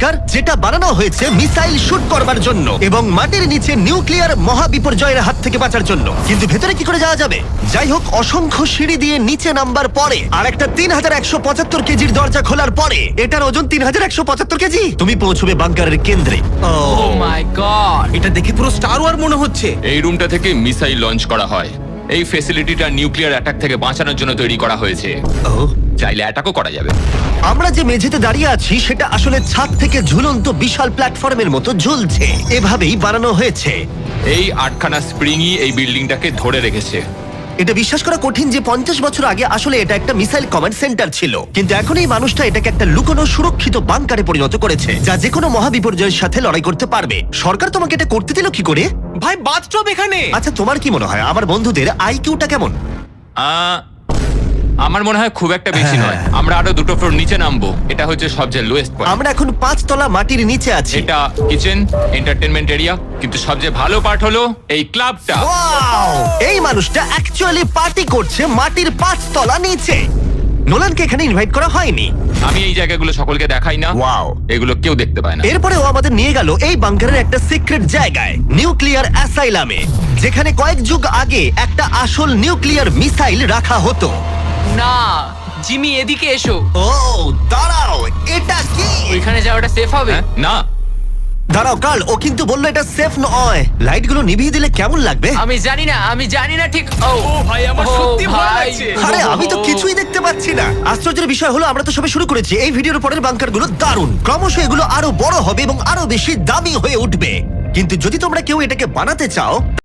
Bunker যেটা বানানো হয়েছে মিসাইল শুট করবার জন্য এবং মাটির নিচে নিউক্লিয়ার মহাবিপর্যয়ের হাত থেকে বাঁচার জন্য। কিন্তু ভেতরে কি করে যাওয়া যাবে? যাই হোক, অসংখ্য সিঁড়ি দিয়ে নিচে নামবার পরে আর একটা 3175 কেজির দরজা খোলার পরে, এটার ওজন 3175 কেজি, তুমি পৌঁছবে বাংকারের কেন্দ্রে। ও মাই গড, এটা দেখে পুরো স্টার ওয়ার মনে হচ্ছে। এই রুমটা থেকে মিসাইল লঞ্চ করা হয়। এই ফ্যাসিলিটিটা নিউক্লিয়ার অ্যাটাক থেকে বাঁচানোর জন্য তৈরি করা হয়েছে। ও, চাইলে অ্যাটাকও করা যাবে। আমরা যে মেঝেতে দাঁড়িয়ে আছি সেটা আসলে ছাদ থেকে ঝুলন্ত বিশাল প্ল্যাটফর্মের মতো ঝুলছে। এভাবেই বানানো হয়েছে। এই 8খানা স্প্রিংই এই বিল্ডিংটাকে ধরে রেখেছে। এটা বিশ্বাস করা কঠিন যে 50 বছর আগে আসলে এটা একটা মিসাইল কমান্ড সেন্টার ছিল, কিন্তু এখন এই মানুষটা এটাকে একটা লুকোনো সুরক্ষিত বাংকারে পরিণত করেছে, যা যে কোনো মহাবিপর্যয়ের সাথে লড়াই করতে পারবে। সরকার তোমাকে এটা করতে দিল কি করে? ভাই বাথটব এখানে। আচ্ছা, তোমার কি মনে হয় আমার বন্ধুদের আইকিউটা কেমন? আমার মনে হয় খুব একটা বেশি নয়। আমরা আরো 2টো ফ্লোর নিচে নামবো। এটা হচ্ছে সবচেয়ে লোয়েস্ট পয়েন্ট। আমরা এখন 5 তলা মাটির নিচে আছি। এটা কিচেন, এন্টারটেনমেন্ট এরিয়া, কিন্তু সবচেয়ে ভালো পার্ট হলো এই ক্লাবটা। Wow! এই মানুষটা অ্যাকচুয়ালি পার্টি করছে মাটির 5 তলা নিচে। নোলানকে এখানে ইনভাইট করা হয়নি। আমি এই জায়গাগুলো সকলকে দেখাই না। Wow! এগুলো কেউ দেখতে পায় না। এরপরে ও আমাদের নিয়ে গেল এই বাংকারের একটা সিক্রেট জায়গায়, নিউক্লিয়ার অ্যাসাইলামে, যেখানে কয়েক যুগ আগে একটা আসল নিউক্লিয়ার মিসাইল রাখা হতো। না জিমি এদিকে এসো। ও দাঁড়াও, এটা কি? ওইখানে যাওয়াটা সেফ হবে? হ্যাঁ? না, দাঁড়াও কার্ল, ও কিন্তু বললো এটা সেফ নয়। লাইটগুলো নিভিয়ে দিলে কেমন লাগবে? আমি জানি না ঠিক। ও ভাই, আমার ও সত্যি ভয় ভাই। লাগছে। আরে আমি তো কিছুই দেখতে পাচ্ছি না। আশ্চর্যের বিষয় হলো আমরা তো সবে শুরু করেছি। এই ভিডিওর পরের বাংকারগুলো দারুণ, ক্রমশ এগুলো আরো বড় হবে এবং আরো বেশি দামি হয়ে উঠবে। কিন্তু যদি তোমরা কেউ এটাকে বানাতে চাও